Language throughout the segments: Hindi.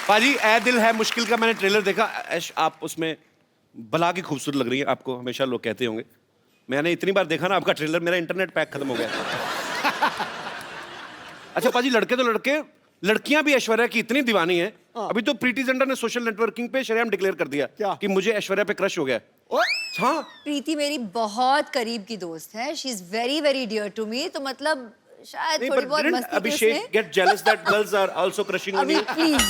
पाजी ए दिल है मुश्किल का मैंने ट्रेलर देखा। ऐश आप उसमें भला की खूबसूरत लग रही है, आपको हमेशा लोग कहते होंगे। मैंने इतनी बार देखा ना आपका ट्रेलर, मेरा इंटरनेट पैक खत्म हो गया। अच्छा पाजी, लड़के तो लड़के, लड़कियां भी ऐश्वर्या की इतनी दीवानी है। अभी तो प्रीति जिंटा ने सोशल नेटवर्किंग पे शरेआम डिक्लेयर कर दिया क्या? कि मुझे ऐश्वर्या पे क्रश हो गया। हाँ, प्रीति मेरी बहुत करीब की दोस्त है, she is very very dear to me, तो मतलब शायद नहीं, थोड़ी but बहुत didn't मस्ती Abhishek get jealous that girls are also crushing on अभी you? प्लीज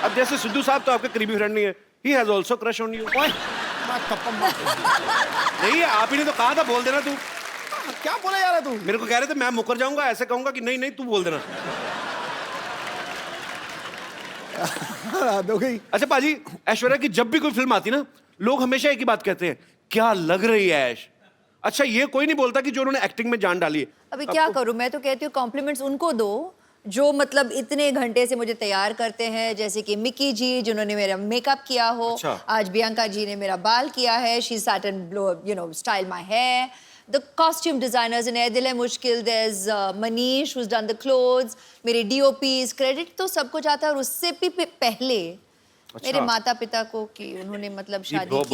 अब जैसे सिद्धू साहब तो आपके करीबी फ्रेंड नहीं है, he has also crush on you. नहीं, आप ही ने तो कहा था बोल देना तू। क्या बोला जा रहा है तू? मेरे को कह रहे थे मैं मुकर जाऊंगा, ऐसे कहूंगा कि नहीं नहीं तू बोल देना। हद हो गई। अच्छा पाजी, ऐश्वर्या की जब भी कोई फिल्म आती ना, लोग हमेशा एक ही बात कहते हैं, क्या लग रही है ऐश। अच्छा ये कोई नहीं बोलता कि जो उन्होंने एक्टिंग में जान डाली है। अभी क्या करूं, मैं तो कहती हूँ कॉम्प्लीमेंट्स उनको दो जो मतलब इतने घंटे से मुझे तैयार करते हैं, जैसे कि मिकी जी जिन्होंने मेरा मेकअप किया हो। अच्छा। आज बियांका जी ने मेरा बाल किया है, she sat and you know style my hair. The costume designers in Ae Dil Hai Mushkil, there is Manish who has done the clothes, मेरे डीओपीज, क्रेडिट तो सबको जाता है। और उससे भी पहले मेरे माता पिता को कि उन्होंने मतलब शादी की और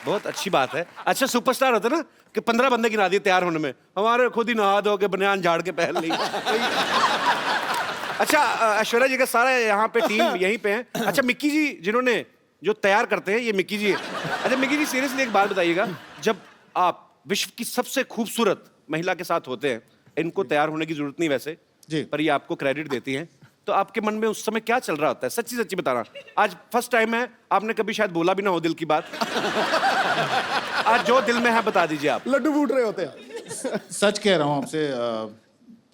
बहुत अच्छी बात है। अच्छा सुपरस्टार होता ना कि 15 बंदे गिना दिए तैयार होने में, हमारे खुद ही नहा धो के बनियान झाड़ के पहन ली। अच्छा ऐश्वर्या जी का सारा यहाँ पे टीम यहीं पे है। अच्छा मिक्की जी जिन्होंने जो तैयार करते हैं, ये मिक्की जी है। अच्छा मिक्की जी सीरियसली एक बात बताइएगा, जब आप विश्व की सबसे खूबसूरत महिला के साथ होते हैं, इनको तैयार होने की जरूरत नहीं वैसे जी, पर ये आपको क्रेडिट देती हैं, तो आपके मन में उस समय क्या चल रहा होता है? सच्ची सच्ची बताना। आज फर्स्ट टाइम है, आपने कभी शायद बोला भी ना हो दिल की बात। आज जो दिल में है बता दीजिए आप। लड्डू फूट रहे होते हैं। सच कह रहा हूँ आपसे।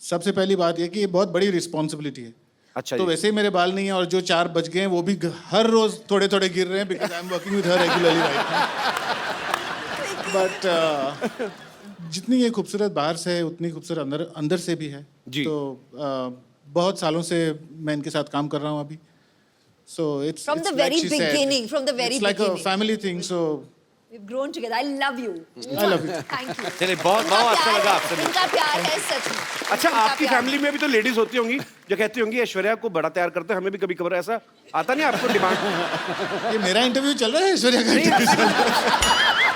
सबसे पहली बात ये कि ये बहुत बड़ी रिस्पॉन्सिबिलिटी है। अच्छा तो जी। वैसे ही मेरे बाल नहीं है, और जो 4 बज गए हैं वो भी हर रोज थोड़े थोड़े गिर रहे हैं, because I am working with her regularly right. But जितनी ये खूबसूरत बाहर से है उतनी खूबसूरत अंदर अंदर से भी है जी। तो बहुत सालों से मैं इनके साथ काम कर रहा हूँ अभी। So it's From the very beginning, from the very like a beginning. Family thing. So we've grown together. I love you. I love you. Thank you. चलिए बहुत बहुत अच्छा लगा आपसे। इनका प्यार है सच में। अच्छा इनका आपकी प्यार। फैमिली में भी तो लेडीज होती होंगी जो कहती होंगी ऐश्वर्या को बड़ा तैयार करते हैं, हमें भी कभी कभार ऐसा आता नहीं आपको डिमांड? ये मेरा इंटरव्यू चल रहा है, ऐश्वर्या का इंटरव्यू चल रहा है।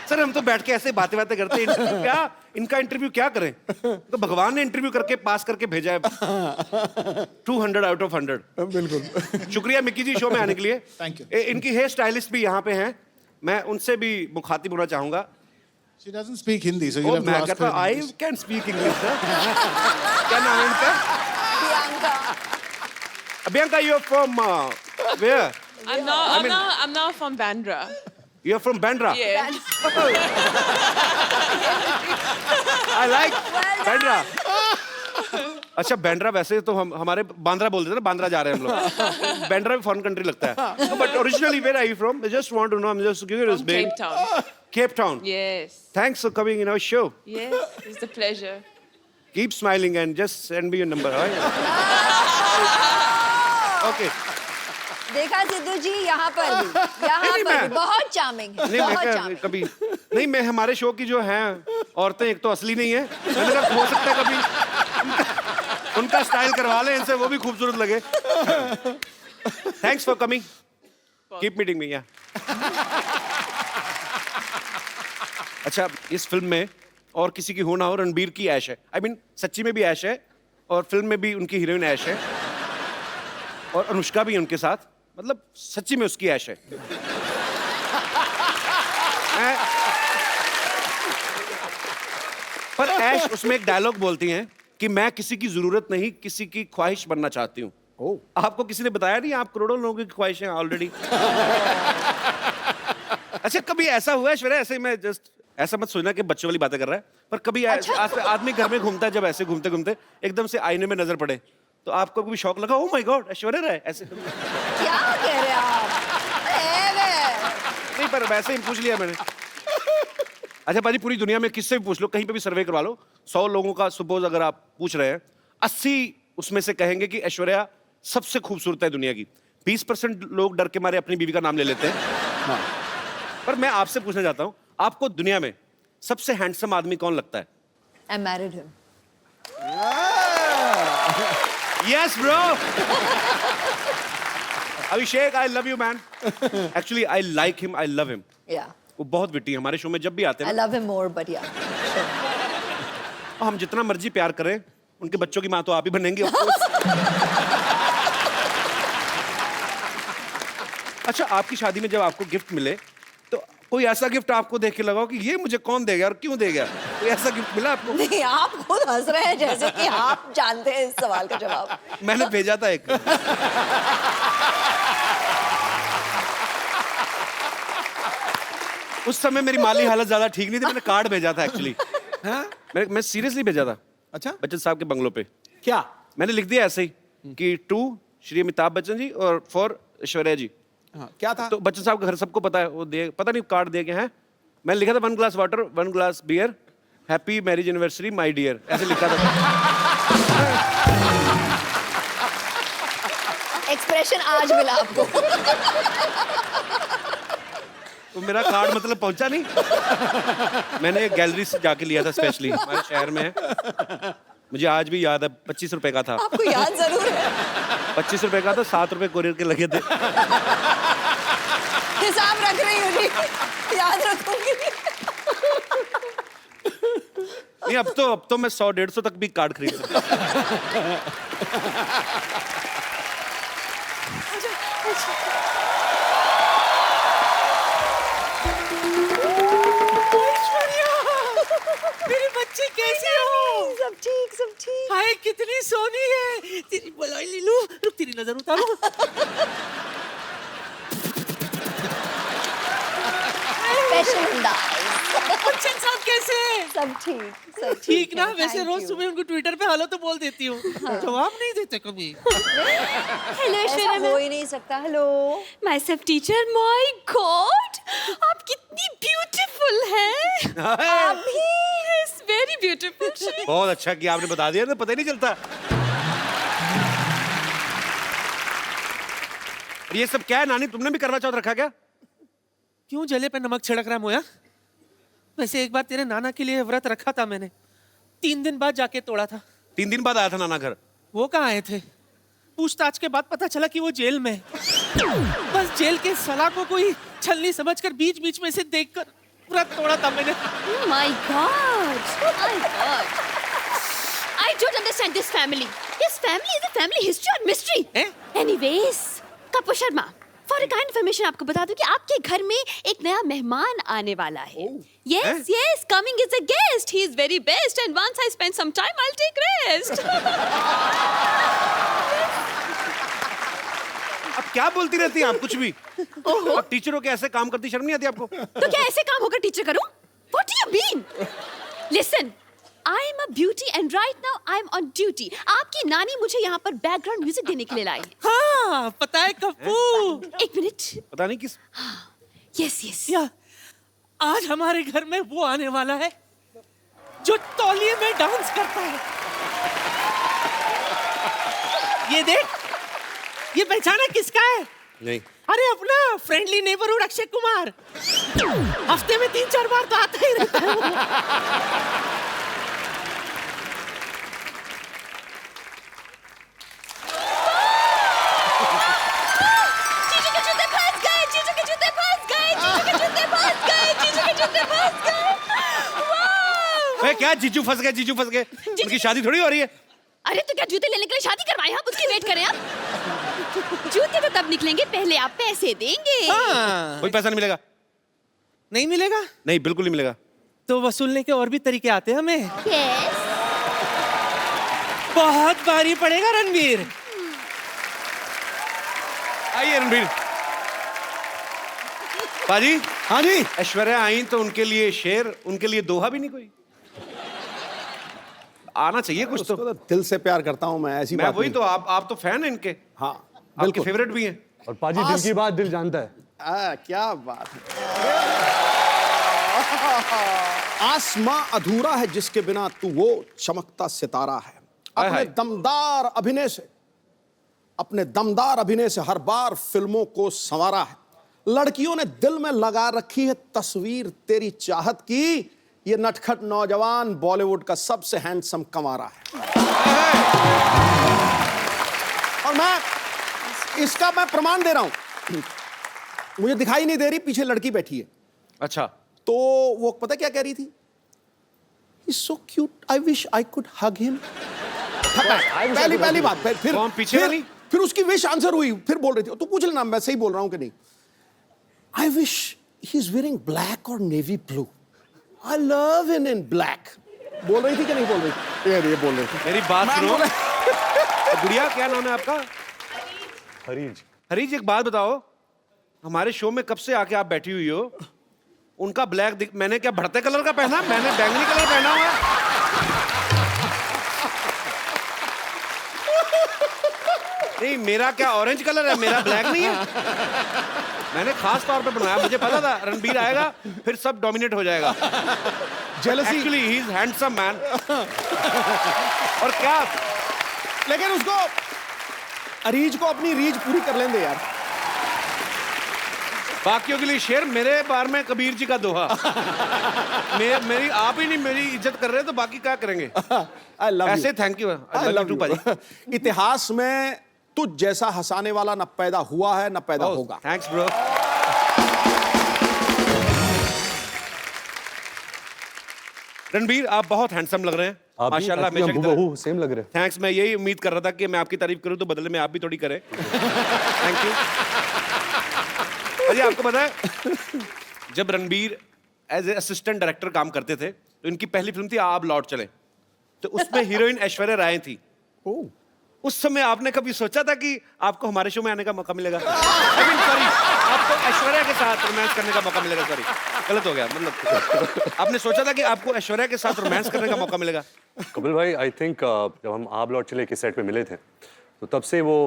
सर हम तो बैठ के ऐसे बातें बातें करते हैं, इंटरव्यू क्या, इनका इंटरव्यू क्या करें? तो भगवान ने इंटरव्यू करके पास करके भेजा है। 200 आउट ऑफ 100। बिल्कुल। शुक्रिया मिक्की जी शो में आने के लिए। Thank you. इनकी हेयर स्टाइलिस्ट भी यहाँ पे हैं, मैं उनसे भी मुखातिब होना चाहूंगा। She doesn't speak Hindi, so you'll have to मैं ask कहता her in I English. Can speak English. क्या नाम है इनका? Priyanka. Bianca, you're from where? I'm now from Bandra. You're from Bandra. Yeah. I like Bandra. अच्छा बैंड्रा वैसे तो हम हमारे बांद्रा बोलते थे ना, बांद्रा जा रहे हैं हम लोग। बैंड्रा भी फॉरेन कंट्री लगता है। But originally where are you from? I just want to know. I'm just curious. From Cape Town. Cape Town. Yes. Thanks for coming in our show. Yes. It's a pleasure. Keep smiling and just send me your number. Right? Okay. देखा सिद्धू जी यहाँ पर नहीं, भी मैं- बहुत चार्मिंग है, नहीं बहुत मैं चार्मिंग। कभी नहीं, मैं हमारे शो की जो हैं औरतें एक तो असली नहीं है, मैंने कहा हो सकता है कभी उनका स्टाइल करवा लें इनसे, वो भी खूबसूरत लगे। Thanks for coming, keep meeting me. अच्छा इस फिल्म में और किसी की हो ना हो, रणबीर की ऐश है। आई मीन सच्ची में भी ऐश है और फिल्म में भी उनकी हीरोइन ऐश है, और अनुष्का भी उनके साथ, मतलब सच्ची में उसकी ऐश है। पर ऐश उसमें एक डायलॉग बोलती हैं कि मैं किसी की जरूरत नहीं, किसी की ख्वाहिश बनना चाहती हूँ। आपको किसी ने बताया नहीं आप करोड़ों लोगों की ख्वाहिश हैं ऑलरेडी? अच्छा कभी ऐसा हुआ है ऐश्वर्या, ऐसे मैं जस्ट ऐसा मत सोचना कि बच्चों वाली बातें कर रहा है, पर कभी आदमी घर में घूमता है, जब ऐसे घूमते घूमते एकदम से आईने में नजर पड़े तो आपको कभी शौक लगा, oh my God Aishwarya Rai ऐसे? क्या कह रहे हैं आप? नहीं पर वैसे ही पूछ लिया मैंने। अच्छा पाजी पूरी दुनिया में किससे भी पूछ लो, कहीं पे भी सर्वे करवा लो, 100 लोगों का सपोज अगर आप पूछ रहे हैं, 80 उसमें से कहेंगे कि ऐश्वर्या सबसे खूबसूरत है दुनिया की। 20% लोग डर के मारे अपनी बीवी का नाम ले लेते हैं। पर मैं आपसे पूछना चाहता हूं, आपको दुनिया में सबसे हैंडसम आदमी कौन लगता है? I married him. Yes bro. Abhishek, I love you man. Actually I like him, I love him. Yeah. वो बहुत विटी है, हमारे शो में जब भी आते I हैं ना, love him more, but yeah. हम जितना मर्जी प्यार करें, उनके बच्चों की माँ तो आप ही बनेंगे of course। अच्छा, आपकी शादी में जब आपको गिफ्ट मिले तो कोई ऐसा गिफ्ट आपको देख के लगाओ कि ये मुझे कौन देगा और क्यों देगा? कोई ऐसा गिफ्ट मिला आपको? नहीं, आप खुद हंस रहे हैं जैसे कि आप जानते हैं इस सवाल का जवाब। मैंने भेजा था एक। उस समय मेरी माली हालत ज्यादा ठीक नहीं थी, मैंने कार्ड भेजा था एक्चुअली। मैं सीरियसली भेजा था अच्छा, बच्चन साहब के बंगलों पे। क्या? मैंने लिख दिया ऐसे ही कि टू श्री अमिताभ बच्चन जी और फॉर ऐश्वर्या जी। हाँ, क्या था? तो बच्चन साहब का घर सबको पता है, वो दे पता नहीं कार्ड दे के हैं। मैंने लिखा था 1 glass water 1 glass beer, happy marriage anniversary my dear, ऐसे लिखा था। एक्सप्रेशन आज मिला आपको। तो मेरा कार्ड मतलब पहुंचा नहीं। मैंने एक गैलरी से जाके लिया था स्पेशली, हमारे शहर में है। मुझे आज भी याद है, 25 रुपए का था। आपको याद जरूर है। 25 रुपए का था, 7 रुपए कोरियर के लगे थे। हिसाब रख रही हूँ जी, याद रखूंगी। नहीं, अब तो मैं 100-150 तक भी कार्ड खरीद सकता हूँ। मेरी बच्ची कैसी हो? सब ठीक, सब ठीक। हाय कितनी सोनी है। तेरी बलाई ले लूं, रुक तेरी नजर उतारूं। स्पेशल अंदाज। बच्चन साहब कैसे हैं? सब ठीक, सब ठीक ना? है, वैसे thank रोज you। सुबह उनको ट्विटर पे हेलो तो बोल देती हूँ, जवाब नहीं देते कभी। हेलो ऐसा ऐश्वर्या हो ही नहीं सकता। Hello. My self teacher, my God आप कितनी ब्यूटीफुल हैं। आप भी। Yes very beautiful. बहुत अच्छा कि आपने बता दिया, तो पता ही नहीं चलता। और ये सब क्या है नानी, तुमने भी करवा चौथ रखा क्या? क्यों जले पे नमक छिड़क रहा मोया? वैसे एक बार तेरे नाना के लिए व्रत रखा था मैंने, 3 दिन बाद जाके तोड़ा था। 3 दिन बाद आया था नाना घर। वो कहाँ आए थे? पूछताछ के बाद पता चला कि वो जेल में है। बस जेल के सलाह को कोई छलनी समझकर बीच बीच में से देखकर व्रत तोड़ा था मैंने। My God I don't understand this family. This family is a family history और मिस्ट्री। हैं? Anyways कपू Sharma, for a kind information आपको बता दूं कि आपके घर में एक नया मेहमान आने वाला है। Yes yes, coming is a guest, he is very best and once I spend some time I will take rest. अब क्या बोलती रहती हैं आप कुछ भी? आप टीचरों के ऐसे काम करती, शर्म नहीं आती आपको? तो क्या ऐसे काम होकर टीचर करूं? What do you mean? Listen, I am a beauty and right now I am on duty. आपकी नानी मुझे यहाँ पर बैकग्राउंड म्यूजिक देने के लिए लाई है। हाँ, पता है कप्पू। एक मिनट। पता नहीं किस। Yes yes. या, आज हमारे घर में वो आने वाला है जो तौलिए में डांस करता है। ये देख, ये पहचाना किसका है? नहीं। अरे अपना फ्रेंडली नेबरहुड अक्षय कुमार। हफ्ते में 3-4 बार तो आता ही रहता है वो। जीजू के जूते फंस गए, जीजू के जूते फंस गए, जीजू के जूते फंस गए, जीजू के जूते फंस गए। वाह! मैं क्या जीजू फंस गए, जीजू फंस गए? उनकी शादी थोड़ी हो रही है। अरे तो क्या जूते लेने के लिए शादी करवाएं हम? उसकी वेट करें आप? जूते तो तब निकलेंगे, पहले आप पैसे देंगे। हाँ, कोई पैसा नहीं मिलेगा। नहीं मिलेगा नहीं, बिल्कुल नहीं मिलेगा। तो वसूलने के और भी तरीके आते हैं हमें। यस। बहुत भारी पड़ेगा रणवीर। आइए रणबीर। पाजी, हाँ जी। ऐश्वर्या आई तो उनके लिए शेर, उनके लिए दोहा भी नहीं कोई? आना चाहिए कुछ उसको तो। तो दिल से प्यार करता हूँ मैं, ऐसी मैं बात वही नहीं। तो, आप तो फैन हैं इनके, हाँ, आपके बिल्कुल। फेवरेट भी हैं। और पाजी दिल की बात दिल जानता है। क्या बात है। आसमां अधूरा है जिसके बिना तू वो चमकता सितारा है। हाय अपने हाय। दमदार अभिनय से हर बार फिल्मों को संवारा है। लड़कियों ने दिल में लगा रखी है तस्वीर तेरी चाहत की, ये नटखट नौजवान बॉलीवुड का सबसे हैंडसम कमारा है। और इसका मैं प्रमाण दे रहा हूं। मुझे दिखाई नहीं दे रही, पीछे लड़की बैठी है। अच्छा, तो वो पता क्या कह रही थी? He's so cute. I wish I could hug him. पहली बात। कौन पीछे वाली? फिर उसकी विश आंसर हुई। फिर बोल रही थी, तू पूछ लेना मैं सही बोल रहा हूं कि नहीं। I wish he's wearing black or navy blue. I love him in black. बोल रही थी कि नहीं बोल रही थी? ये बोल रही थी। मेरी बात मैं सुनो। बोला- गुड़िया, क्या नाम है आपका? हरीज। हरीज, एक बात बताओ, हमारे शो में कब से आके आप बैठी हुई हो? उनका ब्लैक मैंने क्या बढ़ते कलर का पहना? मैंने बैंगनी कलर पहना हुआ है। नहीं, मेरा क्या ऑरेंज कलर है, मेरा ब्लैक नहीं है। मैंने खास तौर पे बनाया, मुझे पता था रणबीर आएगा फिर सब डोमिनेट हो जाएगा। Jealousy. Actually he is handsome man. और क्या, लेकिन उसको अरीज को अपनी रीज पूरी कर लेंगे यार। बाकियों के लिए शेर, मेरे बार में कबीर जी का दोहा। मेरी आप ही नहीं मेरी इज्जत कर रहे तो बाकी क्या करेंगे? I love ऐसे you. Thank you. I love you. इतिहास में तुझ जैसा हंसाने वाला न पैदा हुआ है न पैदा होगा। Thanks bro. रणबीर, आप बहुत हैंडसम लग रहे हैं माशाल्लाह। बहू सेम लग रहे हैं। थैंक्स, मैं यही उम्मीद कर रहा था कि मैं आपकी तारीफ करूं तो बदले में आप भी थोड़ी करें। Thank you. अजय, आपको पता है जब Ranbir as a assistant director काम करते थे तो इनकी पहली फिल्म थी आप लौट चले, तो उसमें हीरोइन ऐश्वर्या राय थी। उस समय आपने कभी सोचा था कि आपको हमारे शो में आने का मौका मिलेगा? सॉरी, आपको ऐश्वर्या के साथ रोमांस करने का मौका मिलेगा। सॉरी, गलत हो गया। मतलब आपने सोचा था कि आपको ऐश्वर्या के साथ रोमांस करने का मौका मिलेगा? कपिल भाई, आई थिंक जब हम आप लौट चले के सेट पे मिले थे तो तब से वो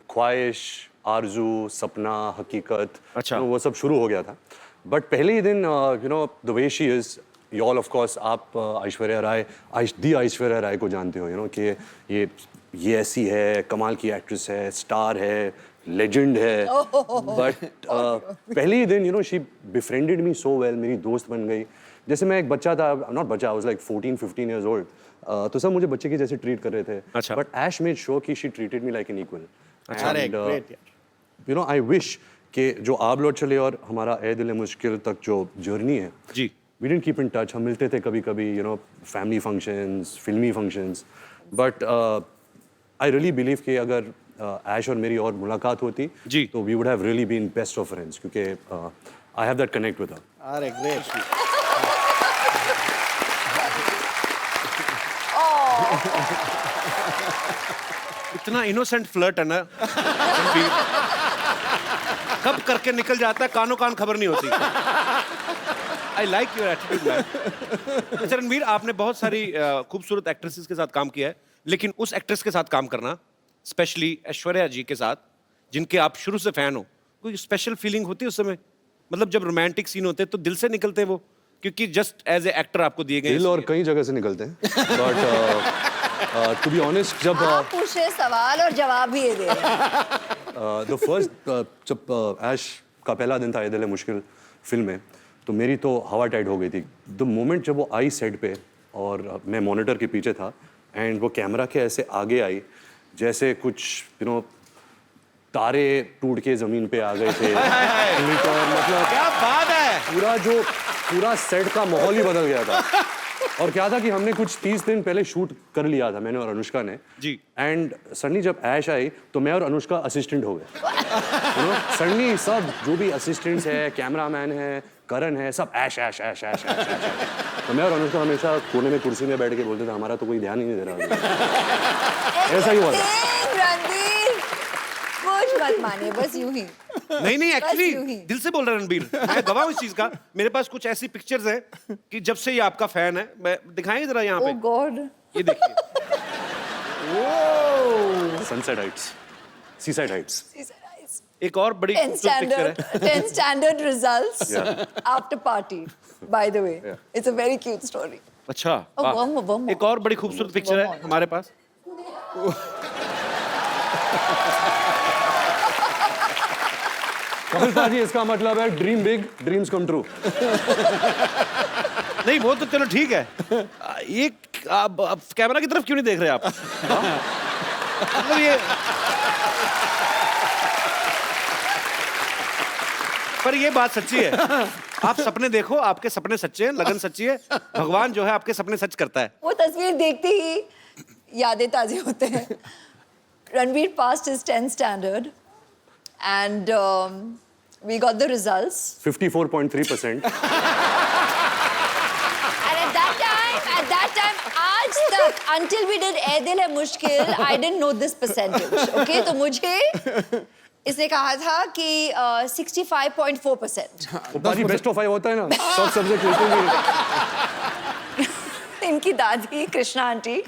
ख्वाहिश, आरजू, सपना, हकीकत, अच्छा। वो सब शुरू हो गया था। बट पहले ही दिन you know the way she is, you all of course आप ऐश्वर्या राय, ऐश्वर्या राय को जानते हो, यू नो कि ये ऐसी है, कमाल की एक्ट्रेस है, स्टार है, लेजेंड है। बट पहले ही दिन you know she befriended me so well, मेरी दोस्त बन गई। जैसे मैं एक बच्चा था, नॉट बच्चा, I was like 14-15 years old, तो सब मुझे बच्चे के जैसे ट्रीट कर रहे थे। अच्छा। बट ऐश मेड श्योर कि she treated me like an equal. अरे ग्रेट यार। यू नो आई विश कि जो आप लौट चले और हमारा ए दिल मुश्किल तक जो जर्नी है जी, we didn't keep in touch. हम मिलते थे कभी कभी, यू नो फैमिली फंक्शंस, फिल्मी functions, but I really believe कि अगर ऐश और मेरी और मुलाकात होती जी, तो we would have really been best of friends, क्योंकि I have that connect with her. अरे ग्रेट। इतना इनोसेंट फ्लर्ट है ना रणबीर, कब करके निकल जाता है, कानों कान खबर नहीं होती। I like your attitude man. अच्छा रणबीर, आपने बहुत सारी खूबसूरत एक्ट्रेसेस के साथ काम किया है, लेकिन उस एक्ट्रेस के साथ काम करना, स्पेशली ऐश्वर्या जी के साथ, जिनके आप शुरू से फैन हो, कोई स्पेशल फीलिंग होती है उस समय? मतलब जब रोमांटिक सीन होते हैं तो दिल से निकलते हैं वो, क्योंकि जस्ट एज ए एक्टर आपको दिए गए दिल और कई जगह से निकलते हैं। बट टू बी ऑनेस्ट, जब आप पूछ रहे सवाल और जवाब भी ये दे रहे हैं। द फर्स्ट जब ऐश का पहला दिन था ए दिल मुश्किल फिल्म में, तो मेरी तो हवा टाइट हो गई थी। द मोमेंट जब वो आई सेट पे और मैं मॉनिटर के पीछे था एंड वो कैमरा के ऐसे आगे आई, जैसे कुछ यू नो तारे टूट के जमीन पे आ गए थे। मतलब क्या बात है। पूरा सेट का माहौल ही बदल गया था। और क्या था कि हमने कुछ 30 दिन पहले शूट कर लिया था, मैंने और अनुष्का ने जी। एंड सडनली जब ऐश आई तो मैं और अनुष्का असिस्टेंट हो गए। यू नो सडनली सब जो भी असिस्टेंट्स है, कैमरामैन है, करण है, सब ऐश ऐश ऐश ऐश ऐश ऐश। तो मैं और अनुष्का हमेशा कोने में कुर्सी में बैठ के बोलते थे हमारा तो कोई ध्यान ही नहीं दे रहा। ऐसा ही हुआ था। रणबीर, कुछ मत मानिए, बस यूं ही। नहीं यूं ही। एक्चुअली दिल से बोल रहा है रणबीर, मैं गवाह हूं इस चीज का। मेरे पास कुछ ऐसी पिक्चर्स हैं कि जब से ये आपका फैन है, मैं दिखाएंगे जरा यहाँ ओह पे, गॉड। ये देखिए। Sunset Heights, seaside Heights. एक और बड़ी 10 खूबसूरत पिक्चर है। standard, 10 standard results after party. By the way, it's a very cute story. अच्छा, Oh, वाह। one more. एक और बड़ी खूबसूरत पिक्चर है हमारे पास। कपिल पाजी, इसका मतलब है dream big, dreams come true. नहीं वो तो चलो ठीक है। ये आप कैमरा की तरफ क्यों नहीं देख रहे आप? हाँ? मतलब ये पर ये बात सच्ची है, आप सपने देखो, आपके सपने सच्चे हैं, लगन सच्ची है, भगवान जो है आपके सपने सच करता है। वो तस्वीर देखते ही यादें ताज़ी होते हैं। Ranveer passed his 10th standard and we got the results. 54.3%. And at that time, आज तक, until we did Ae Dil Hai Mushkil, I didn't know this percentage. Okay, तो मुझे इसने कहा था कि 65.4%. वो बाजी बेस्ट ऑफ 5 होता है ना, सब सब्जेक्ट लेते हैं। इनकी दादी Krishna aunty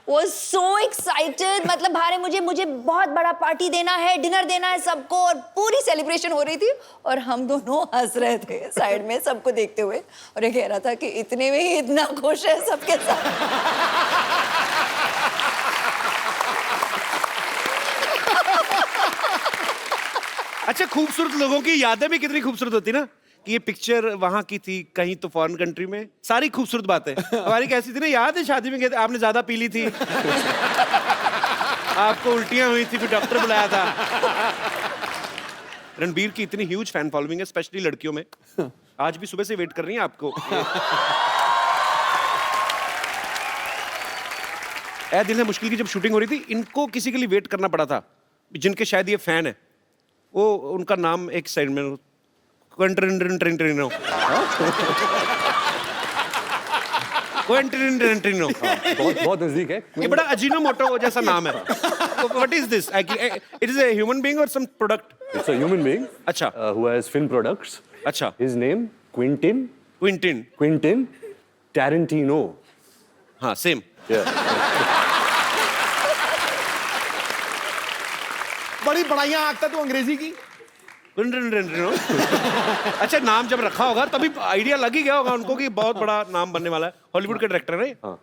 was so excited, मतलब भारे मुझे बहुत बड़ा पार्टी देना है, डिनर देना है सबको, और पूरी सेलिब्रेशन हो रही थी और हम दोनों हंस रहे थे साइड में सबको देखते हुए, और ये कह रहा था कि इतने में ही इतना खुश है सबके साथ। अच्छा, खूबसूरत लोगों की यादें भी कितनी खूबसूरत होती ना, कि ये पिक्चर वहां की थी, कहीं तो फॉरेन कंट्री में, सारी खूबसूरत बातें। हमारी कैसी थी ना, याद है शादी में गए थे, आपने ज्यादा पी ली थी, आपको उल्टियां हुई थी, फिर डॉक्टर बुलाया था। रणबीर की इतनी ह्यूज फैन फॉलोइंग है, स्पेशली लड़कियों में। आज भी सुबह से वेट कर रही हैं आपको। ए दिल है मुश्किल की जब शूटिंग हो रही थी, इनको किसी के लिए वेट करना पड़ा था, जिनके शायद ये फैन है, वो उनका नाम एक साइड में क्वेंट्रिनो बहुत नजदीक है। ये बड़ा अजीनोमोटो जैसा नाम है। What is this? It is a human being और some product? It's a human being अच्छा। who has film products. अच्छा। His name Quentin Tarantino. हाँ, सेम। Yeah. बड़ी बड़ाइयां आंकता तू अंग्रेजी की। अच्छा, नाम जब रखा होगा तभी आइडिया लग ही गया होगा उनको कि बहुत बड़ा नाम बनने वाला है। हॉलीवुड के डायरेक्टर है। हाँ।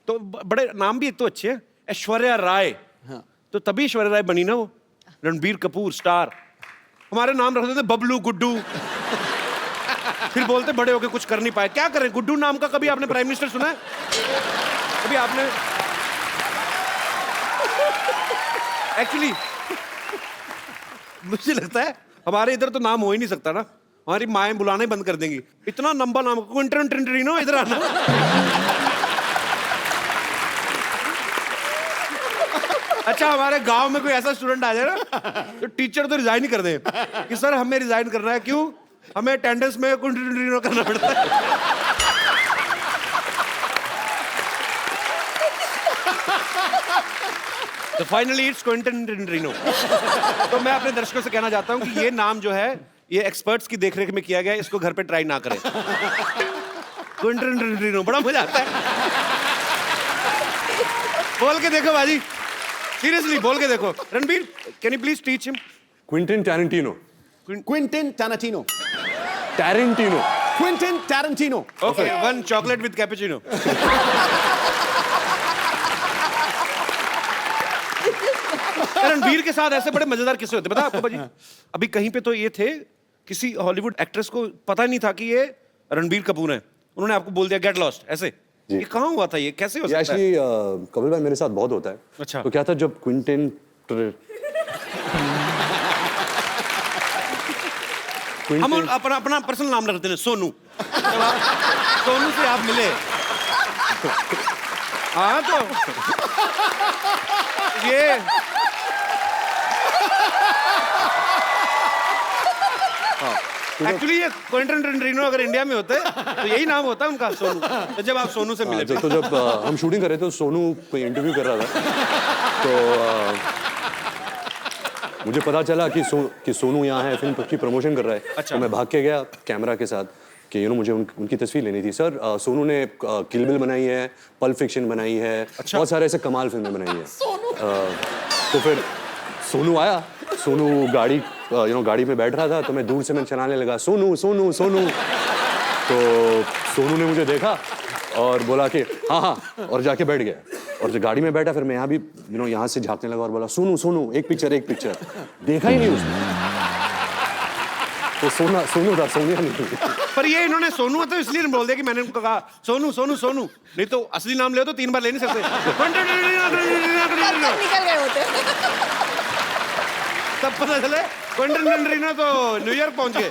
तो बड़े नाम भी एक तो अच्छे हैं। ऐश्वर्या राय, तो तभी ऐश्वर्या राय बनी ना वो। रणबीर कपूर स्टार, हमारे नाम रख देते बबलू, गुड्डू, फिर बोलते बड़े होके कुछ कर नहीं पाए। क्या करें, गुड्डू नाम का कभी आपने प्राइम मिनिस्टर सुना है? कभी आपने? एक्चुअली मुझे लगता है हमारे इधर तो नाम हो ही नहीं सकता ना, हमारी माएं बुलाना ही बंद कर देंगी। इतना लंबा नाम, क्विंटरिनो, इधर आना। अच्छा, हमारे गांव में कोई ऐसा स्टूडेंट आ जाए ना, तो टीचर तो रिजाइन ही कर दे कि सर हमें रिजाइन करना है। क्यों? हमें अटेंडेंस में क्विंटरिनो करना पड़ता है। तो फाइनली इट्स क्विंटन टिंटरिनो। तो मैं अपने दर्शकों से कहना चाहता हूं कि ये नाम जो है, ये एक्सपर्ट्स की देखरेख में किया गया है, इसको घर पे ट्राई ना करें। क्विंटन टिंटरिनो, बड़ा मजा आता है। बोल के देखो बाजी, सीरियसली बोल के देखो। Ranbir, can you please teach him? Quentin Tarantino. Quentin Tarantino. Okay, one chocolate with cappuccino. Ranbir के साथ ऐसे बड़े मजेदार किस्से होते, पता है आपको बाजी? अभी कहीं पे तो ये थे, किसी हॉलीवुड एक्ट्रेस को पता नहीं था कि ये रणबीर कपूर हैं, उन्होंने आपको बोल दिया गेट लॉस्ट, ऐसे। जी। ये कहाँ हुआ था? ये कैसे हो सकता है? एक्चुअली कपिल भाई मेरे साथ बहुत होता है। अच्छा। तो क्या था, जब क्विंटन हम अपना पर्सनल नाम रखते हैं, सोनू। सोनू से आप मिले। हाँ, तो ये एक्चुअली ये क्विंटन टिंटरिनो अगर इंडिया में होते तो यही नाम होता उनका, सोनू। तो जब आप सोनू से मिले, तो जब हम शूटिंग कर रहे थे, तो सोनू कोई इंटरव्यू कर रहा था, तो मुझे पता चला कि सोनू यहाँ है, फिल्म की प्रमोशन कर रहा है। अच्छा। तो मैं भाग के गया कैमरा के साथ कि मुझे उनकी तस्वीर लेनी थी। सर, सोनू ने किल बिल बनाई है, पल्प फिक्शन बनाई है, अच्छा। बहुत सारे ऐसे कमाल फिल्में बनाई हैं। तो फिर सोनू आया, सोनू गाड़ी में बैठ रहा था, तो मैं दूर से चलाने लगा, सोनू सोनू सोनू। तो सोनू ने मुझे देखा और बोला कि हाँ हाँ, और जाके बैठ गया। और जब गाड़ी में बैठा, फिर मैं यहाँ भी यहाँ से झांकने लगा और बोला सोनू सोनू, एक पिक्चर। देखा ही नहीं उसने। तो सोनू था, सोनिया नहीं। पर ये इन्होंने सोनू है तो इसलिए बोल दिया कि मैंने उनको कहा सोनू सोनू सोनू, नहीं तो असली नाम ले तो 3 बार ले नहीं सकते। तब तक निकल गए होते। तब पता चले क्वेंटिन तो न्यूयॉर्क पहुंच गए।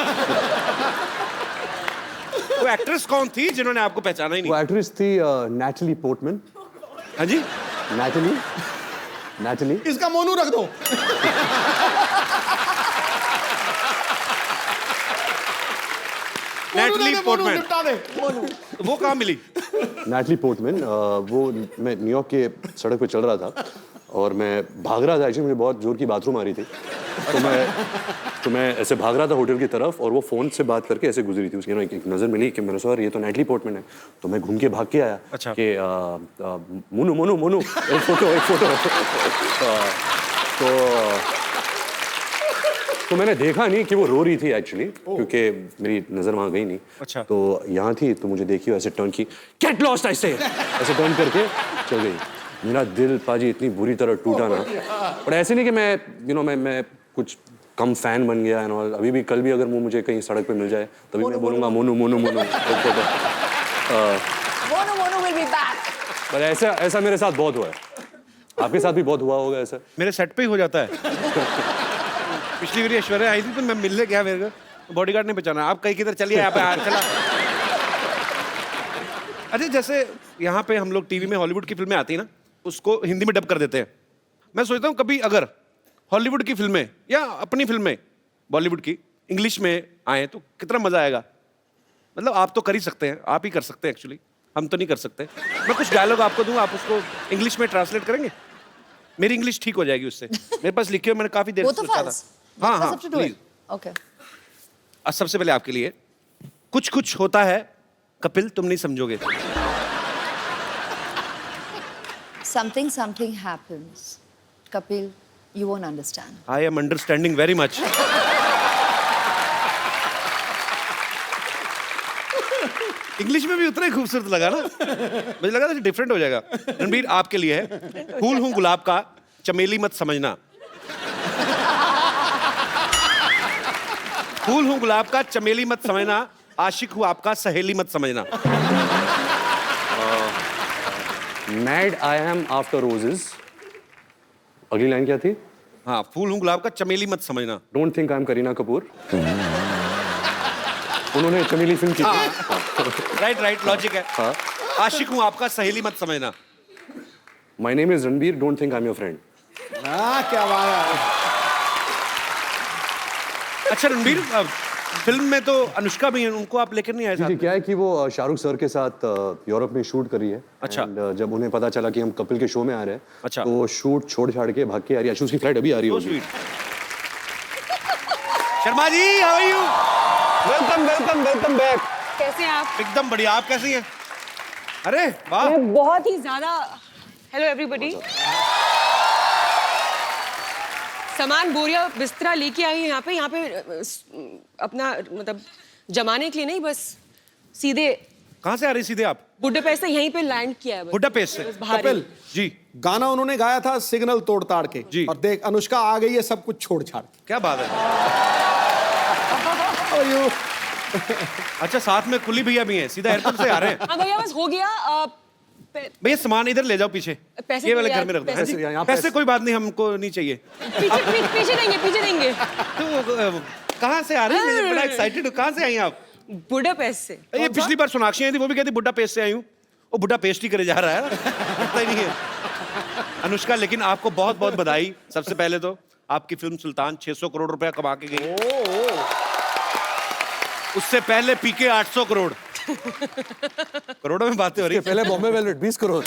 वो एक्ट्रेस कौन थी जिन्होंने आपको पहचाना ही वो नहीं? एक्ट्रेस थी नैटली पोर्टमैन। हाँ जी, नैटली। इसका मोनू रख दो। Natalie Portman. निपटा दे मोनू। वो कहाँ मिली? नैटली पोर्टमैन, वो मैं न्यूयॉर्क के सड़क पे चल रहा था और मैं भाग रहा था। एक्चुअली मुझे बहुत जोर की बाथरूम आ रही थी, तो मैं ऐसे भाग रहा था होटल की तरफ और वो फ़ोन से बात करके ऐसे गुजरी थी। उसकी एक नज़र मिली कि मैंने सोचा ये तो नैटली पोर्टमैन है, तो मैं घूम के भाग के आया। अच्छा। कि मोनू मोनू मोनू एक फोटो। तो मैंने देखा नहीं कि वो रो रही थी एक्चुअली, क्योंकि मेरी नज़र वहाँ गई नहीं। अच्छा। तो यहाँ थी, तो मुझे देखी ऐसे टर्न की, गेट लॉस्ट ऐसे टर्न करके चल गई। मेरा दिल पाजी इतनी बुरी तरह टूटा ना, और ऐसे नहीं कि मैं कुछ कम फैन बन गया है ना। अभी भी कल भी अगर वो मुझे कहीं सड़क पे मिल जाए तभी मैं बोलूँगा Monu Monu Monu. Monu will be back. पर ऐसा मेरे साथ बहुत हुआ है, आपके साथ भी बहुत हुआ होगा ऐसा। मेरे सेट पे ही हो जाता है। पिछली बार ऐश्वर्या आई थी तो मैं मिलने गया, मेरे को बॉडीगार्ड ने पहचाना, आप कहीं किधर चलिए, यहाँ पे चला। अरे जैसे यहाँ पे हम लोग टीवी में हॉलीवुड की फिल्में आती है ना, उसको हिंदी में डब कर देते हैं। मैं सोचता हूँ कभी अगर हॉलीवुड की फिल्में या अपनी फिल्में बॉलीवुड की इंग्लिश में आए तो कितना मजा आएगा। मतलब आप तो कर ही सकते हैं, आप ही कर सकते हैं एक्चुअली, हम तो नहीं कर सकते। मैं कुछ डायलॉग आपको दूं, आप उसको इंग्लिश में ट्रांसलेट करेंगे, मेरी इंग्लिश ठीक हो जाएगी उससे। मेरे पास लिखे हुए मैंने काफी देर से सोचा था। हाँ हाँ प्लीज। ओके। आज सबसे पहले आपके लिए कुछ कुछ होता है कपिल, तुम नहीं समझोगे। Something happens. Kapil, you won't understand. I am understanding very much. English में भी उतना ही खूबसूरत लगा ना, मुझे लगा था डिफरेंट हो जाएगा। रणबीर आपके लिए है, फूल हूं गुलाब का चमेली मत समझना। फूल हूं गुलाब का चमेली मत समझना, आशिक हूं आपका सहेली मत समझना। Mad I am after roses. अगली लाइन क्या थी? हाँ, फूल हूं गुलाब का चमेली मत समझना। Don't think I am Kareena Kapoor. उन्होंने चमेली फिल्म की थी। राइट लॉजिक है। हाँ। आशिक हूं आपका सहेली मत समझना। My name is Ranbir, don't think I am your friend. क्या बात है। अच्छा रणबीर, फिल्म में तो अनुष्का भी है, उनको आप लेकर नहीं आए साथ जी, में? क्या है कि वो शाहरुख सर के साथ यूरोप में शूट कर रही है। अच्छा। And, जब उन्हें पता चला कि हम कपिल के शो में आ रहे हैं, अच्छा। तो वो शूट छोड़ छाड़ के भाग के आ रही है। उसकी फ्लाइट अभी आ रही So होगी। sweet. Sharma ji, how are you? Welcome back. कैसे हैं आप? एकदम बढ़िया, आप कैसी हैं? अरे वाह, मैं बहुत ही ज्यादा। Hello everybody. सामान बोरिया बिस्तरा लेके आई हूँ यहाँ पे अपना मतलब जमाने के लिए नहीं, बस सीधे कहाँ से आ रही सीधे आप? बुडापेस्ट से यहीं पे लैंड किया है बस। बुडापेस्ट से? बस बाहर ही। कपिल जी, गाना उन्होंने गाया था सिग्नल तोड़ ताड़ के जी। और देख अनुष्का आ गई है सब कुछ छोड़ छाड़ के। क्या बात है। अच्छा, साथ में कुली भैया भी हैं, सीधा एयरपोर्ट से आ रहे हैं। हाँ भैया बस हो गया। भैया सामान इधर ले जाओ पीछे, पैसे ये वाले दो घर यार, में रख दो। पैसे यहाँ पैसे कोई बात नहीं, हमको नहीं चाहिए। पीछे देंगे। तो कहाँ से आ रही है? बड़ा एक्साइटेड, कहाँ से आई आप? बुडापेस्ट से। ये पिछली बार सोनाक्षी आई थी, वो भी कहती बुड्ढा पेस्ट से आई हूँ। वो बुड्ढा पेस्ट ही करे जा रहा है, पता ही नहीं है। अनुष्का, लेकिन आपको बहुत बहुत बधाई। सबसे पहले तो आपकी फिल्म सुल्तान 600 करोड़ रुपया कमा के गई। उससे पहले पीके 800 करोड़। करोड़ों में बातें हो रही है। पहले बॉम्बे वेलवेट 20 करोड़।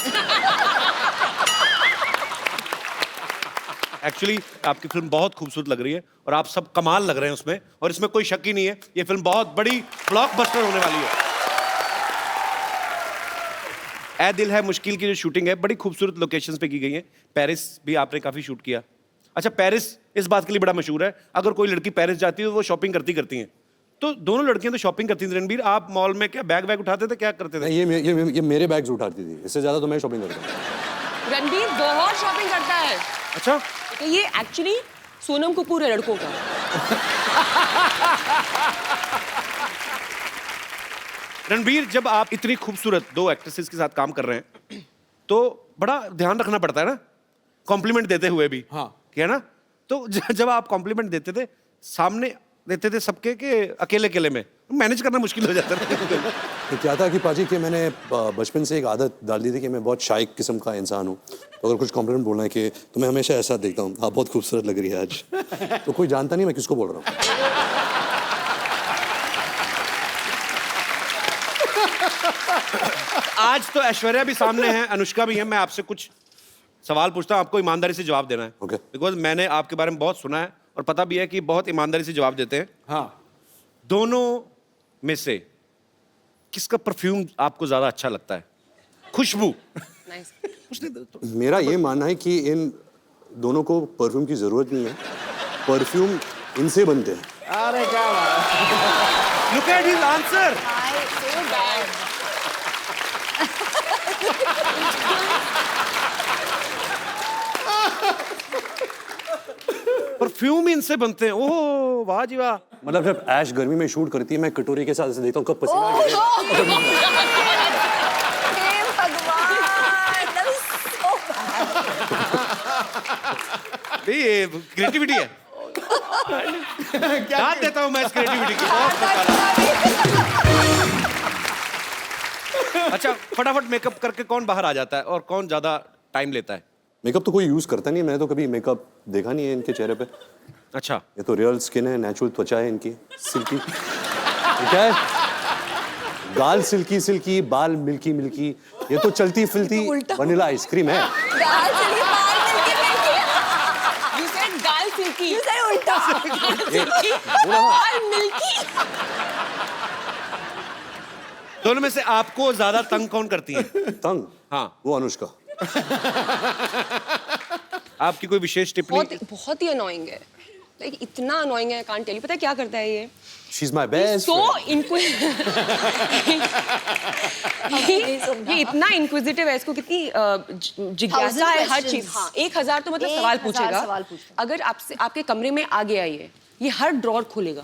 एक्चुअली आपकी फिल्म बहुत खूबसूरत लग रही है और आप सब कमाल लग रहे हैं उसमें, और इसमें कोई शक ही नहीं है, ये फिल्म बहुत बड़ी ब्लॉकबस्टर होने वाली है। ऐ दिल है मुश्किल की जो शूटिंग है बड़ी खूबसूरत लोकेशंस पे की गई है। पेरिस भी आपने काफी शूट किया। अच्छा, पेरिस इस बात के लिए बड़ा मशहूर है, अगर कोई लड़की पेरिस जाती है तो वो शॉपिंग करती हैं। तो दोनों लड़कियां तो शॉपिंग करती थी। रणबीर, आप मॉल में क्या बैग उठाते थे, क्या करते थे? ये मेरे बैग्स उठाती थी, इससे ज्यादा तो मैं शॉपिंग करता हूँ। रणबीर बहुत शॉपिंग करता है। अच्छा, तो ये एक्चुअली सोनम कपूर है लड़कों का। रणबीर, जब आप इतनी खूबसूरत दो एक्ट्रेसेस के साथ काम कर रहे हैं तो बड़ा ध्यान रखना पड़ता है ना, कॉम्प्लीमेंट देते हुए भी। हाँ। क्या ना, तो जब आप कॉम्प्लीमेंट देते थे, सामने देते थे सबके के अकेले अकेले में, मैनेज करना मुश्किल हो जाता था। तो क्या था कि पाजी कि मैंने बचपन से एक आदत डाल दी थी कि मैं बहुत शाइक किस्म का इंसान हूँ। तो अगर कुछ कॉम्प्लीमेंट बोलना है कि तो मैं हमेशा ऐसा देखता हूँ, आप बहुत खूबसूरत लग रही है आज। तो कोई जानता नहीं मैं किसको बोल रहा हूँ। आज तो ऐश्वर्या भी सामने है, अनुष्का भी है। मैं आपसे कुछ सवाल पूछता हूँ, आपको ईमानदारी से जवाब देना है। Okay. बिकॉज मैंने आपके बारे में बहुत सुना है और पता भी है कि बहुत ईमानदारी से जवाब देते हैं। हाँ, दोनों में से किसका परफ्यूम आपको ज्यादा अच्छा लगता है? खुशबू। नाइस। मेरा ये मानना है कि इन दोनों को परफ्यूम की जरूरत नहीं है, परफ्यूम इनसे बनते हैं। अरे क्या बात। Look at his answer. Perfume इनसे बनते हैं। ओह वाह जी वाह। मतलब जब ऐश गर्मी में शूट करती है, मैं कटोरी के साथ ऐसे देखता हूँ कब पसीना गिरेगा। हे भगवान, that was so bad. ये क्रिएटिविटी है। दाद देता हूं मैं इस क्रिएटिविटी की। बहुत अच्छा, फटाफट मेकअप करके कौन बाहर आ जाता है और कौन ज्यादा टाइम लेता है? मेकअप तो कोई यूज करता नहीं है, मैंने तो कभी मेकअप देखा नहीं है इनके चेहरे पे। अच्छा, ये तो रियल स्किन है, नेचुरल त्वचा है इनकी, सिल्की। ये क्या है? गाल सिल्की सिल्की, बाल मिल्की मिल्की, ये तो चलती फिरती वनीला आइसक्रीम है। गाल चली, बाल मिलके मिलके। You said गाल सिल्की। You said उल्टा। गाल मिल्की। दोनों में से आपको ज्यादा तंग कौन करती है? तंग? हाँ। वो अनुष्का। आपकी कोई विशेष टिप्पणी? बहुत ही अनोइंग है, लाइक इतना अनोइंग है, कांट टेल यू। पता है क्या करता है ये? She's my best So friend. ये इतना इंक्विजिटिव है, इसको कितनी जिज्ञासा है हर चीज। हाँ, 1000 तो मतलब सवाल 1000 पूछेगा। सवाल पूछता अगर आपसे आपके कमरे में आ गया ये हर ड्रॉर खोलेगा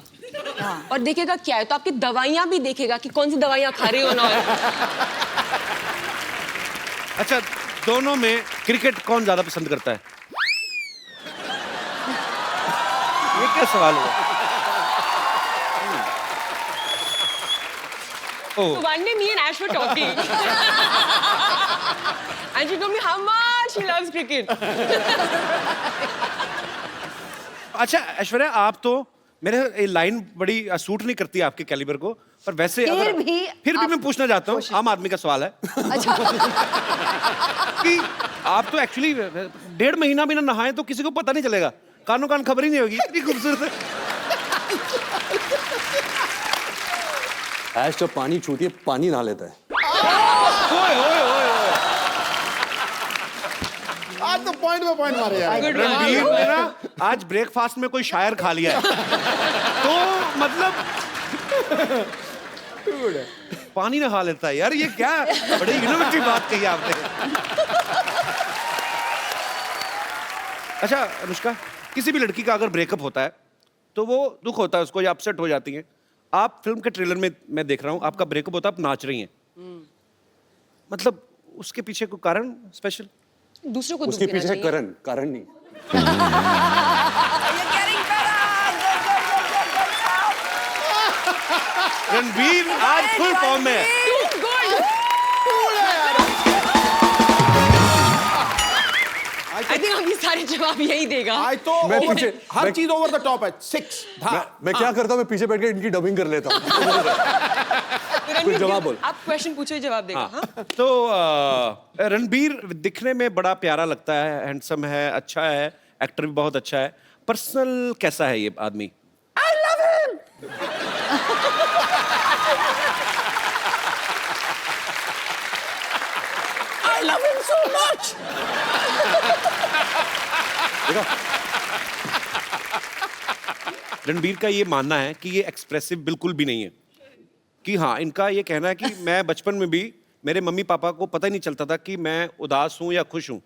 और देखेगा क्या है, तो आपकी दवाइयां भी देखेगा कि कौन सी दवाइयां खा रही हो ना। अच्छा, दोनों में क्रिकेट कौन ज्यादा पसंद करता है? ये क्या सवाल हुआ? So one day me and Ash were talking and she told me how much she loves cricket. अच्छा ऐश्वर्या, आप तो मेरे ये लाइन बड़ी सूट नहीं करती आपके कैलिबर को, पर वैसे फिर भी मैं पूछना चाहता हूँ, आम आदमी का सवाल है। अच्छा। कि आप तो एक्चुअली 1.5 महीना भी ना नहाए तो किसी को पता नहीं चलेगा, कानों कान खबर ही नहीं होगी, इतनी खूबसूरत है। ऐश जब पानी छूती है, पानी नहा लेता है। ओए ओए ओए ओए। आज तो पॉइंट पे पॉइंट मारे यार। रणबीर ने ना आज ब्रेकफास्ट में कोई शायर खा लिया है, तो मतलब पानी नहा लेता है यार, ये क्या बड़ी इनोवेटिव बात कही आपने। अच्छा अनुष्का, किसी भी लड़की का अगर ब्रेकअप होता है तो वो दुख होता है उसको, या अपसेट हो जाती है। आप फिल्म के ट्रेलर में मैं देख रहा हूँ आपका ब्रेकअप होता है, आप नाच रही हैं, मतलब उसके पीछे कोई कारण स्पेशल? दूसरों को दुख उसके देना पीछे चाहिए। कारण नहीं। रणबीर आज फुल फॉर्म में है। I think अभी सारे जवाब यही देगा। आज तो मैं पीछे- हर मैं- चीज ओवर द टॉप है। 6 मैं क्या करता हूँ, मैं पीछे बैठ के इनकी डबिंग कर लेता हूँ। कुछ जवाब बोल। आप क्वेश्चन पूछो, जवाब देगा। हाँ? तो रणबीर दिखने में बड़ा प्यारा लगता है, हैंडसम है, अच्छा है, एक्टर भी बहुत अच्छा है। पर्सनल कैसा है ये आदमी? I love him. I love him so much. Ranbir का ये मानना है कि ये एक्सप्रेसिव बिल्कुल भी नहीं है, कि हाँ, इनका ये कहना है कि मैं बचपन में भी मेरे मम्मी पापा को पता ही नहीं चलता था कि मैं उदास हूं या खुश हूं,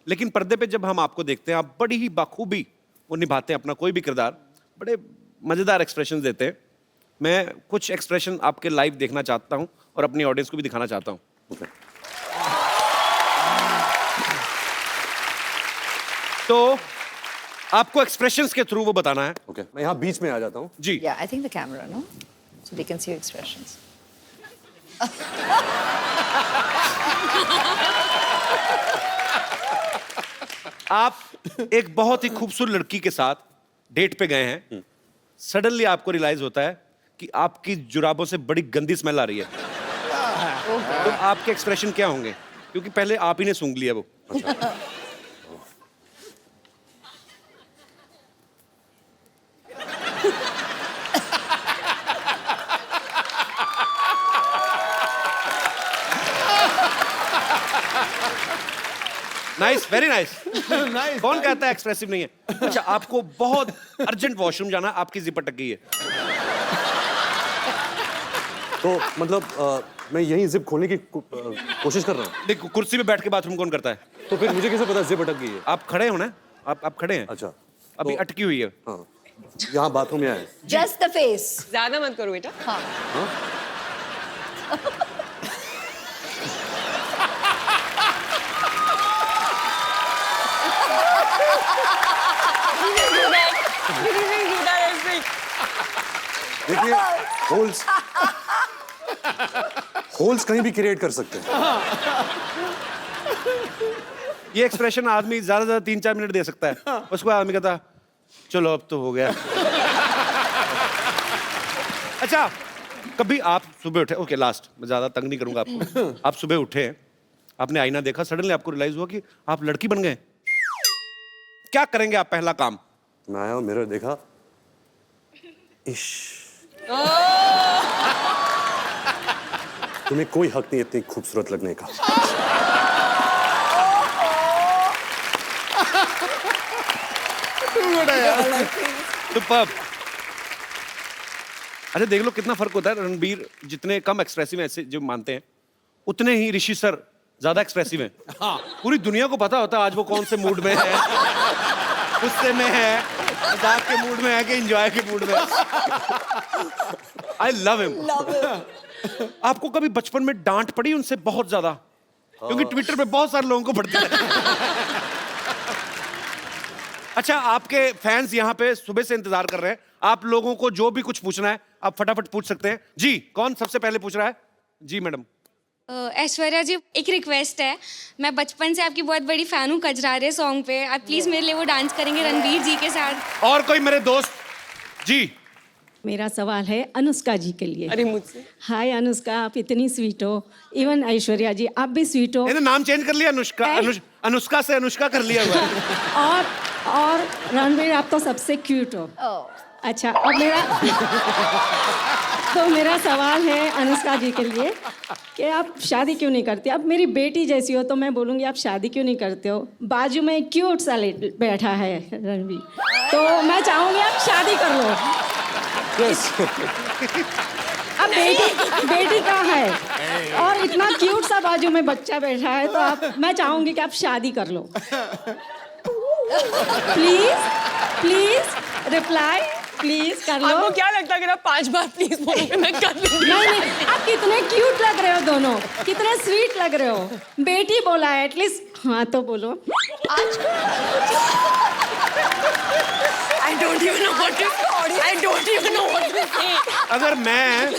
लेकिन पर्दे पे जब हम आपको देखते हैं आप बड़ी ही बाखूबी वो निभाते हैं अपना कोई भी किरदार, बड़े मजेदार एक्सप्रेशन देते हैं। मैं कुछ एक्सप्रेशन आपके लाइव देखना चाहता हूं और अपनी ऑडियंस को भी दिखाना चाहता हूं। Okay. तो आपको एक्सप्रेशंस के थ्रू वो बताना है। Okay. मैं यहाँ बीच में आ जाता हूँ। जी। Yeah, I think the camera, no? So they can see your expressions. आप एक बहुत ही खूबसूरत लड़की के साथ डेट पे गए हैं, सडनली आपको रियलाइज होता है कि आपकी जुराबों से बड़ी गंदी स्मेल आ रही है। तो आपके एक्सप्रेशन क्या होंगे? क्योंकि पहले आप ही ने सूंघ लिया वो। Nice, very nice. Nice, कौन कहता है एक्सप्रेसिव नहीं है? अच्छा, आपको बहुत अर्जेंट वॉशरूम जाना, आपकी जिप अटक गई है। तो मतलब मैं यही जिप खोलने की कोशिश कर रहा हूँ। देखो, कुर्सी पे बैठ के बाथरूम कौन करता है? तो फिर मुझे कैसे पता जिप अटक गई है? आप खड़े हो ना? आप खड़े हैं। अच्छा। अभी तो- अटकी हुई है। हाँ, यहाँ बाथरूम यहाँ है। Just the face. ज्यादा मत करो बेटा। हाँ. देखिए, होल्स कहीं भी क्रिएट कर सकते हैं। ये एक्सप्रेशन आदमी ज्यादा से ज्यादा 3-4 मिनट दे सकता है। उसको आदमी कहता चलो अब तो हो गया। अच्छा, कभी आप सुबह उठे, ओके लास्ट, मैं ज्यादा तंग नहीं करूंगा आपको। आप सुबह उठे, आपने आईना देखा, सडनली आपको रियलाइज हुआ कि आप लड़की बन गए। क्या करेंगे आप पहला काम? मैं आया और मिरर देखा, इश, तुम्हें कोई हक नहीं इतनी खूबसूरत लगने का। सुपर्ब। अच्छा, देख लो कितना फर्क होता है। रणबीर जितने कम एक्सप्रेसिव ऐसे जो मानते हैं, उतने ही ऋषि सर ज्यादा एक्सप्रेसिव हैं। पूरी दुनिया को पता होता है आज वो कौन से मूड में है, गुस्से में है, मजाक के मूड में है कि एंजॉय के मूड में है। I love him. आपको कभी बचपन में डांट पड़ी उनसे बहुत ज्यादा? क्योंकि ट्विटर पे बहुत सारे लोगों को पड़ती है। अच्छा, आपके फैंस यहाँ पे सुबह से इंतजार कर रहे हैं। आप लोगों को जो भी कुछ पूछना है आप फटाफट पूछ सकते हैं। जी, कौन सबसे पहले पूछ रहा है? जी मैडम। ऐश्वर्या जी, एक रिक्वेस्ट है। मैं बचपन से आपकी बहुत बड़ी फैन हूँ कजरारे सॉन्ग पे। आप प्लीज मेरे लिए वो डांस करेंगे रणबीर जी के साथ। और कोई मेरे दोस्त? जी। मेरा सवाल है अनुष्का जी के लिए। अरे मुझसे? हाय अनुष्का, आप इतनी स्वीट हो। इवन ऐश्वर्या जी, आप भी स्वीट हो। मैंने नाम चेंज कर लिया, अनुष्का से अनुष्का कर लिया हुआ है। और रणबीर, आप तो सबसे क्यूट हो। अच्छा, अब मेरा सवाल है अनुष्का जी के लिए कि आप शादी क्यों नहीं करते? अब मेरी बेटी जैसी हो तो मैं बोलूँगी आप शादी क्यों नहीं करते हो? बाजू में क्यूट सा बैठा है रणबीर, तो मैं चाहूँगी आप शादी कर लो। अब बेटी कहाँ है और इतना क्यूट सा बाजू में बच्चा बैठा है, तो मैं चाहूँगी कि आप शादी कर लो। प्लीज रिप्लाई, प्लीज कर लो। आपको क्या लगता है कि आप 5 बार प्लीज बोलोगे मैं कर लूंगी? नहीं, आप कितने क्यूट लग रहे हो दोनों, कितने स्वीट लग रहे हो। बेटी बोला है, एटलीस्ट हाँ तो बोलो। I don't even know what to say. अगर मैं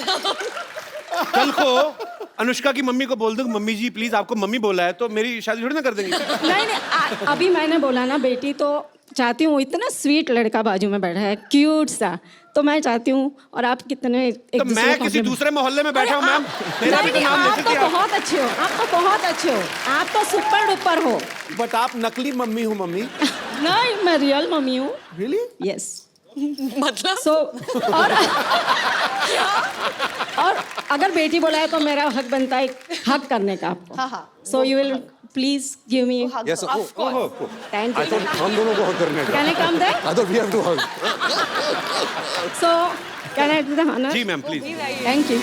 कल को अनुष्का की मम्मी को बोल दूं मम्मी जी प्लीज आपको मम्मी बोला है, तो मेरी शादी थोड़ी ना कर देंगी। नहीं, अभी मैंने बोला ना बेटी, तो चाहती हूँ इतना स्वीट लड़का बाजू में बैठा है क्यूट सा, तो मैं चाहती हूँ। और आप कितने तो मैं किसी दूसरे मोहल्ले में बैठा हूँ मैम, मेरा भी तो नाम ले आप सकती तो हैं आप। बहुत अच्छे हो, आप तो बहुत अच्छे हो, आप तो सुपर डुपर हो। बट आप नकली मम्मी हो मम्मी। नहीं, मैं रियल मम्मी हूँ। रियली? यस। मतलब सो और अगर बेटी बोला है तो मेरा हक बनता है हक करने का आपको। हाँ। So you will please give me. Yes, thank I you. thought हम दोनों को हक करने का। Can I come there? I thought we have to hug. So can I do the honour? जी मैम प्लीज। Thank you.